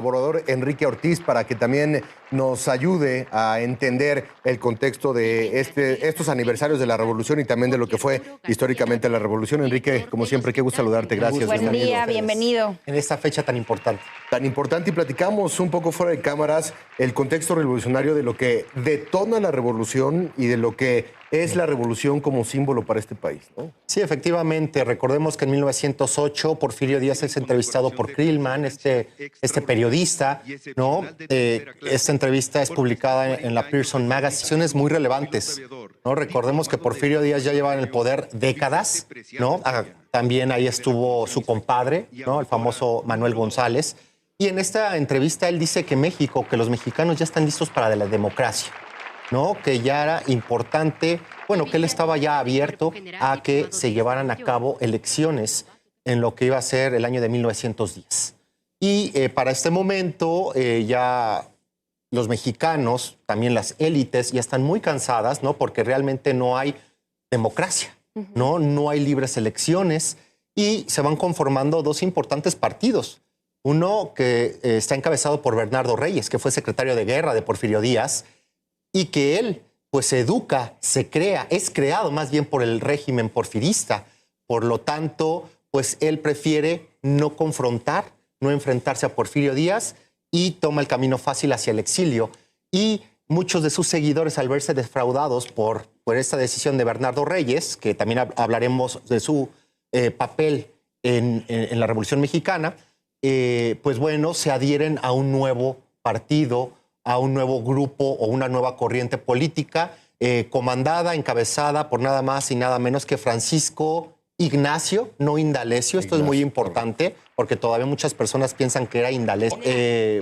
colaborador Enrique Ortiz para que también nos ayude a entender el contexto de estos aniversarios de la Revolución y también de lo que fue históricamente la Revolución. Enrique, como siempre, qué gusto saludarte. Gracias. Buen día, bienvenido. En esta fecha tan importante. Tan importante, y platicamos un poco fuera de cámaras el contexto revolucionario de lo que detona la Revolución y de lo que es la Revolución como símbolo para este país, ¿no? Sí, efectivamente. Recordemos que en 1908 Porfirio Díaz es entrevistado por Krillman, este periodista, ¿no? Esta entrevista es publicada en la Pearson Magazine. Es muy relevantes, ¿no? Recordemos que Porfirio Díaz ya llevaba en el poder décadas, ¿no? También ahí estuvo su compadre, ¿no? El famoso Manuel González. Y en esta entrevista él dice que México, que los mexicanos ya están listos para la democracia, ¿no? Que ya era importante, bueno, que él estaba ya abierto a que se llevaran a cabo elecciones en lo que iba a ser el año de 1910. Y para este momento ya los mexicanos, también las élites, ya están muy cansadas, ¿no? Porque realmente no hay democracia, ¿no? No hay libres elecciones y se van conformando dos importantes partidos. Uno que está encabezado por Bernardo Reyes, que fue secretario de guerra de Porfirio Díaz, y que él pues se educa, se crea, es creado más bien por el régimen porfirista. Por lo tanto, pues él prefiere no confrontar, no enfrentarse a Porfirio Díaz y toma el camino fácil hacia el exilio. Y muchos de sus seguidores, al verse defraudados por esta decisión de Bernardo Reyes, que también hablaremos de su papel en la Revolución Mexicana, pues bueno, se adhieren a un nuevo partido, a un nuevo grupo o una nueva corriente política, comandada, encabezada por nada más y nada menos que Francisco Ignacio, no Indalecio. Esto es muy importante porque todavía muchas personas piensan que era Indalecio,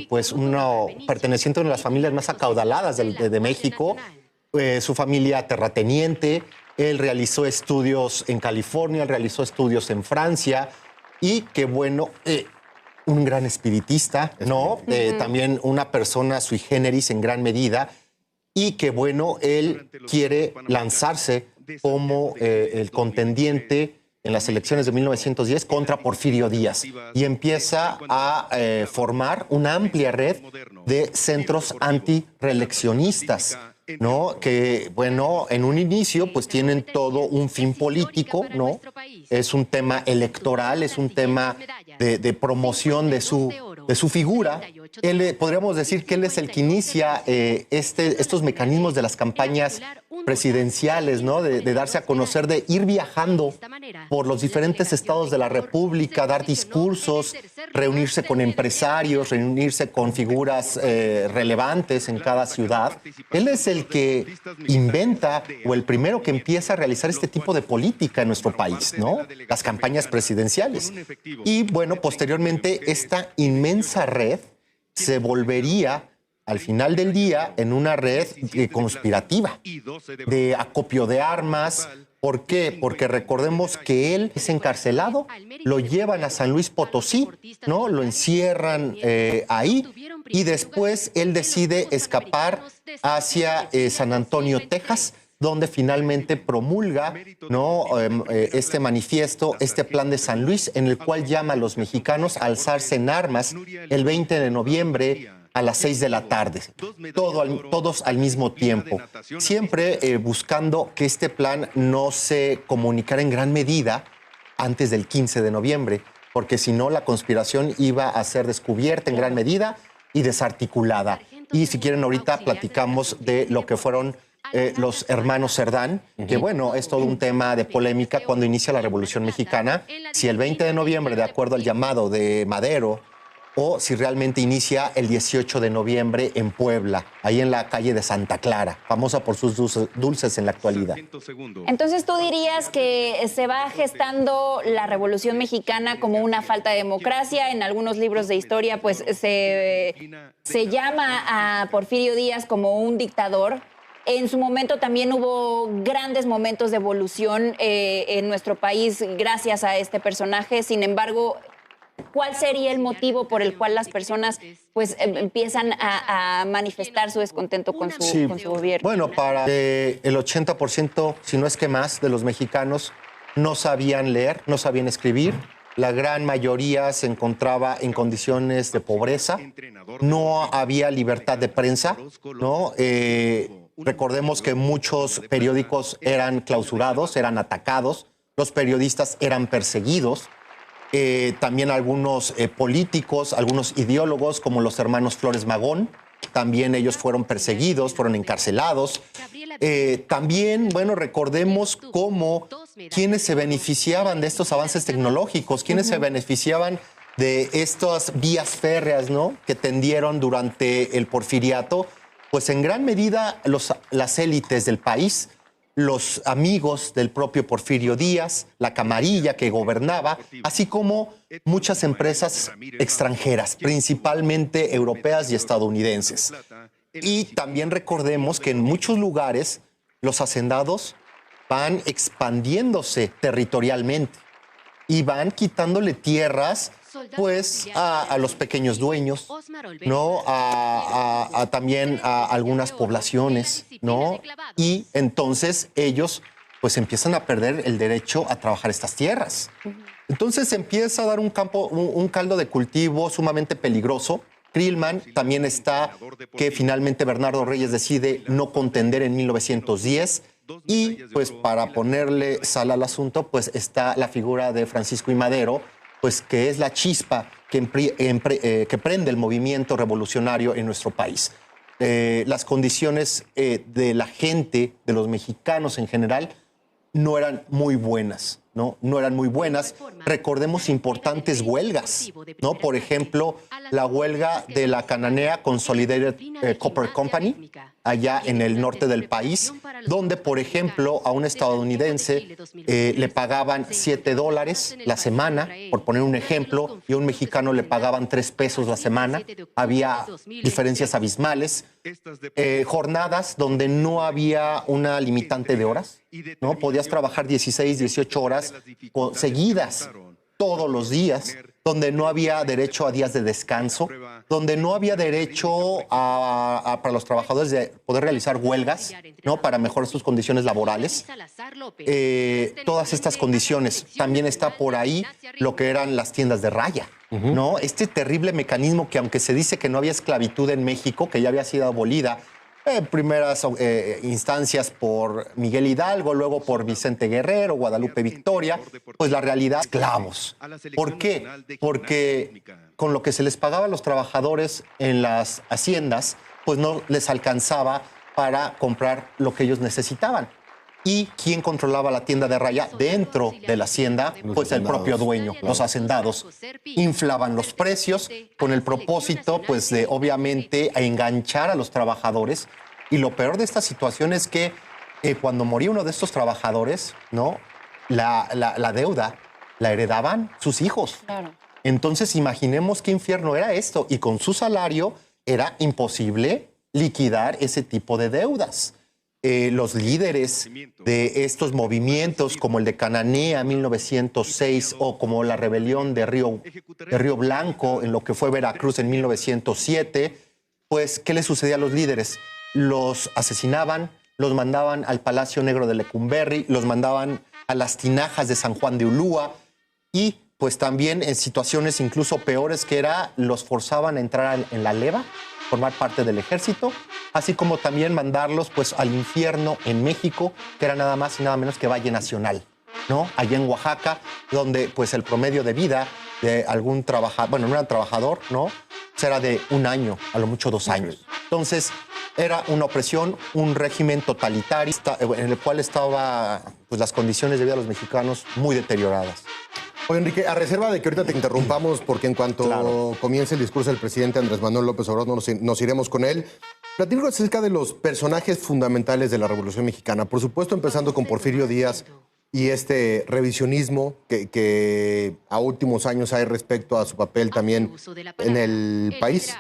pues uno perteneciente a una de las familias más acaudaladas de México, su familia terrateniente. Él realizó estudios en California, él realizó estudios en Francia y que bueno... un gran espiritista, ¿no? También una persona sui generis en gran medida y que, bueno, él quiere lanzarse como el contendiente en las elecciones de 1910 contra Porfirio Díaz y empieza a formar una amplia red de centros antireeleccionistas, ¿no? Que, bueno, en un inicio pues tienen todo un fin político, ¿no? Es un tema electoral, es un tema de promoción de su figura. Podríamos decir que él es el que inicia estos mecanismos de las campañas presidenciales, ¿no? De darse a conocer, de ir viajando por los diferentes estados de la República, dar discursos, reunirse con empresarios, reunirse con figuras relevantes en cada ciudad. Él es el que inventa o el primero que empieza a realizar este tipo de política en nuestro país, ¿no? Las campañas presidenciales. Y bueno, posteriormente esta inmensa red se volvería al final del día en una red conspirativa de acopio de armas. ¿Por qué? Porque recordemos que él es encarcelado, lo llevan a San Luis Potosí, ¿no? Lo encierran ahí y después él decide escapar hacia San Antonio, Texas, donde finalmente promulga, ¿no? Este manifiesto, este plan de San Luis, en el cual llama a los mexicanos a alzarse en armas el 20 de noviembre a las 6 de la tarde, todos al mismo tiempo, siempre buscando que este plan no se comunicara en gran medida antes del 15 de noviembre, porque si no la conspiración iba a ser descubierta en gran medida y desarticulada. Y si quieren ahorita platicamos de lo que fueron los hermanos Cerdán, que bueno, es todo un tema de polémica cuando inicia la Revolución Mexicana, si el 20 de noviembre, de acuerdo al llamado de Madero, o si realmente inicia el 18 de noviembre en Puebla, ahí en la calle de Santa Clara, famosa por sus dulces en la actualidad. Entonces, ¿tú dirías que se va gestando la Revolución Mexicana como una falta de democracia? En algunos libros de historia, pues, se llama a Porfirio Díaz como un dictador. En su momento también hubo grandes momentos de evolución en nuestro país gracias a este personaje. Sin embargo, ¿cuál sería el motivo por el cual las personas pues empiezan a manifestar su descontento con su gobierno? Bueno, para el 80%, si no es que más, de los mexicanos no sabían leer, no sabían escribir, la gran mayoría se encontraba en condiciones de pobreza, no había libertad de prensa, ¿no? Recordemos que muchos periódicos eran clausurados, eran atacados, los periodistas eran perseguidos. También algunos políticos, algunos ideólogos como los hermanos Flores Magón, también ellos fueron perseguidos, fueron encarcelados. También, bueno, recordemos cómo quienes se beneficiaban de estos avances tecnológicos, quienes se beneficiaban de estas vías férreas, ¿no?, que tendieron durante el porfiriato, pues en gran medida las élites del país, los amigos del propio Porfirio Díaz, la camarilla que gobernaba, así como muchas empresas extranjeras, principalmente europeas y estadounidenses. Y también recordemos que en muchos lugares los hacendados van expandiéndose territorialmente y van quitándole tierras pues a los pequeños dueños, ¿no? También a algunas poblaciones, ¿no? Y entonces ellos pues empiezan a perder el derecho a trabajar estas tierras. Entonces empieza a dar un caldo de cultivo sumamente peligroso. Krillman también está que finalmente Bernardo Reyes decide no contender en 1910 y pues para ponerle sal al asunto pues está la figura de Francisco I. Madero, pues que es la chispa que prende el movimiento revolucionario en nuestro país. Las condiciones de la gente, de los mexicanos en general, no eran muy buenas, ¿no? No eran muy buenas. Recordemos importantes huelgas, ¿no? Por ejemplo, la huelga de la Cananea Consolidated Copper Company, allá en el norte del país, donde, por ejemplo, a un estadounidense le pagaban $7 la semana, por poner un ejemplo, y a un mexicano le pagaban $3 la semana. Había diferencias abismales. Jornadas donde no había una limitante de horas, ¿no? Podías trabajar 16, 18 horas seguidas todos los días, donde no había derecho a días de descanso, donde no había derecho para los trabajadores de poder realizar huelgas, ¿no?, para mejorar sus condiciones laborales. Todas estas condiciones. También está por ahí lo que eran las tiendas de raya, ¿no? Este terrible mecanismo que, aunque se dice que no había esclavitud en México, que ya había sido abolida en primeras instancias por Miguel Hidalgo, luego por Vicente Guerrero, Guadalupe Victoria, pues la realidad, esclavos. ¿Por qué? Porque con lo que se les pagaba a los trabajadores en las haciendas, pues no les alcanzaba para comprar lo que ellos necesitaban. ¿Y quién controlaba la tienda de raya dentro de la hacienda? Pues el propio dueño, los hacendados. Inflaban los precios con el propósito, pues, de obviamente enganchar a los trabajadores. Y lo peor de esta situación es que cuando moría uno de estos trabajadores, ¿no?, la deuda la heredaban sus hijos. Claro. Entonces, imaginemos qué infierno era esto. Y con su salario era imposible liquidar ese tipo de deudas. Los líderes de estos movimientos, como el de Cananea 1906 o como la rebelión de Río Blanco en lo que fue Veracruz en 1907, pues, ¿qué les sucedía a los líderes? Los asesinaban, los mandaban al Palacio Negro de Lecumberri, los mandaban a las tinajas de San Juan de Ulúa y pues también en situaciones incluso peores, que era los forzaban a entrar en la leva, formar parte del ejército, así como también mandarlos pues al infierno en México, que era nada más y nada menos que Valle Nacional, ¿no? Allá en Oaxaca, donde pues el promedio de vida de algún trabajador, bueno, no era trabajador, ¿no?, era de 1 año, a lo mucho 2 años. Entonces, era una opresión, un régimen totalitario en el cual estaban pues, las condiciones de vida de los mexicanos muy deterioradas. Oye, Enrique, a reserva de que ahorita te interrumpamos, porque en cuanto comience el discurso del presidente Andrés Manuel López Obrador nos iremos con él. Platícanos acerca de los personajes fundamentales de la Revolución Mexicana. Por supuesto, empezando con Porfirio Díaz y este revisionismo que a últimos años hay respecto a su papel también en el país.